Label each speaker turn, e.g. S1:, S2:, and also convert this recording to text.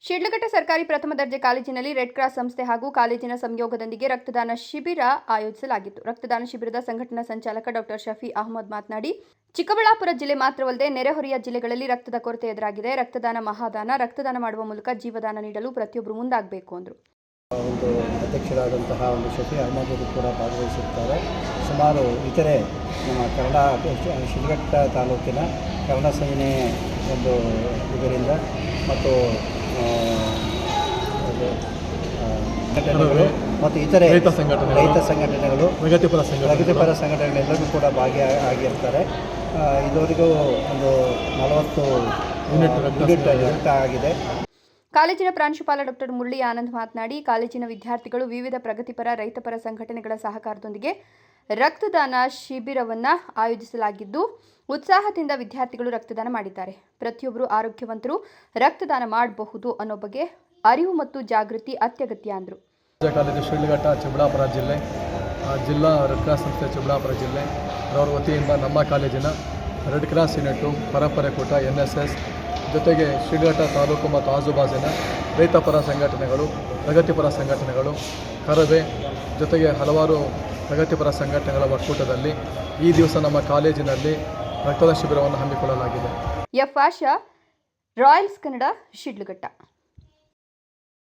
S1: ಶಿಡ್ಲಘಟ್ಟ ಸರ್ಕಾರಿ ಪ್ರಥಮ ದರ್ಜೆ ಕಾಲೇಜಿನಲ್ಲಿ ರೆಡ್ ಕ್ರಾಸ್ ಸಂಸ್ಥೆ ಹಾಗೂ ಕಾಲೇಜಿನ ಸಂಯೋಗದೊಂದಿಗೆ ರಕ್ತದಾನ ಶಿಬಿರ ಆಯೋಜಿಸಲಾಗಿತ್ತು. ರಕ್ತದಾನ ಶಿಬಿರದ ಸಂಘಟನಾ ಸಂಚಾಲಕ ಡಾಕ್ಟರ್ ಶಫಿ ಅಹಮದ್ ಮಾತನಾಡಿ, ಚಿಕ್ಕಬಳ್ಳಾಪುರ ಜಿಲ್ಲೆ ಮಾತ್ರವಲ್ಲದೆ ನೆರೆಹೊರೆಯ ಜಿಲ್ಲೆಗಳಲ್ಲಿ ರಕ್ತದ ಕೊರತೆ ಎದುರಾಗಿದೆ. ರಕ್ತದಾನ ಮಹಾದಾನ. ರಕ್ತದಾನ ಮಾಡುವ ಮೂಲಕ ಜೀವದಾನ ನೀಡಲು ಪ್ರತಿಯೊಬ್ಬರು ಮುಂದಾಗಬೇಕು ಅಂದರು.
S2: ಒಂದು ಅಧ್ಯಕ್ಷರಾದಂತಹ ಶಫಿ ಅಹಮದ್ ಕೂಡ ಭಾಗವಹಿಸುತ್ತಾರೆ. ಸುಮಾರು ಇತರೆ ನಮ್ಮ ಶಿಡ್ಲಘಟ್ಟ ತಾಲೂಕಿನ ಕನ್ನಡ ಸೇನೆ ಒಂದು ಇದರಿಂದ ಮತ್ತು ಸಂಘಟನೆಗಳು ಮತ್ತು ಇತರೆ ರೈತ ಸಂಘಟನೆಗಳು ಪ್ರಗತಿಪರ ಸಂಘಟನೆಗಳೆಲ್ಲರೂ ಕೂಡ ಭಾಗಿಯಾಗಿರ್ತಾರೆ. ಇದುವರೆಗೂ ಒಂದು 40 ಯೂನಿಟ್ ರಕ್ತ ಆಗಿದೆ.
S1: ಕಾಲೇಜಿನ ಪ್ರಾಂಶುಪಾಲ ಡಾಕ್ಟರ್ ಮುರಳಿ ಆನಂದ್ ಮಾತನಾಡಿ, ಕಾಲೇಜಿನ ವಿದ್ಯಾರ್ಥಿಗಳು ವಿವಿಧ ಪ್ರಗತಿಪರ ರೈತಪರ ಸಂಘಟನೆಗಳ ಸಹಕಾರದೊಂದಿಗೆ ರಕ್ತದಾನ ಶಿಬಿರವನ್ನು ಆಯೋಜಿಸಲಾಗಿದ್ದು, ಉತ್ಸಾಹದಿಂದ ವಿದ್ಯಾರ್ಥಿಗಳು ರಕ್ತದಾನ ಮಾಡಿದ್ದಾರೆ. ಪ್ರತಿಯೊಬ್ಬರು ಆರೋಗ್ಯವಂತರು ರಕ್ತದಾನ ಮಾಡಬಹುದು ಅನ್ನೋ ಬಗ್ಗೆ ಅರಿವು ಮತ್ತು ಜಾಗೃತಿ ಅತ್ಯಗತ್ಯ ಅಂದರು.
S3: ಕಾಲೇಜು ಶಿಡ್ಲಘಟ್ಟ ಚಿಕ್ಕಬಳ್ಳಾಪುರ ಜಿಲ್ಲೆ ಜಿಲ್ಲಾ ರೆಡ್ ಕ್ರಾಸ್ ಸಂಸ್ಥೆ ಚಿಕ್ಕಬಳ್ಳಾಪುರ ಜಿಲ್ಲೆ ಅವರ ವತಿಯಿಂದ ನಮ್ಮ ಕಾಲೇಜಿನ ರೆಡ್ ಕ್ರಾಸ್ ಯೂನಿಟು, ಪರಂಪರೆ ಕೂಟ, NSS ಜೊತೆಗೆ ಶಿಡ್ಲಘಟ್ಟ ತಾಲೂಕು ಮತ್ತು ಆಜುಬಾಜಿನ ರೈತಪರ ಸಂಘಟನೆಗಳು, ಪ್ರಗತಿಪರ ಸಂಘಟನೆಗಳು, ಕರವೇ ಜೊತೆಗೆ ಹಲವಾರು ಪ್ರಗತಿಪರ ಸಂಘಟನೆಗಳ ಒಕ್ಕೂಟದಲ್ಲಿ ಈ ದಿವಸ ನಮ್ಮ ಕಾಲೇಜಿನಲ್ಲಿ ರಕ್ತದಾನ ಶಿಬಿರವನ್ನು ಹಮ್ಮಿಕೊಳ್ಳಲಾಗಿದೆ.
S1: ಆಶಾ, ರಾಯಲ್ಸ್ ಕನ್ನಡ, ಶಿಡ್ಲಘಟ್ಟ.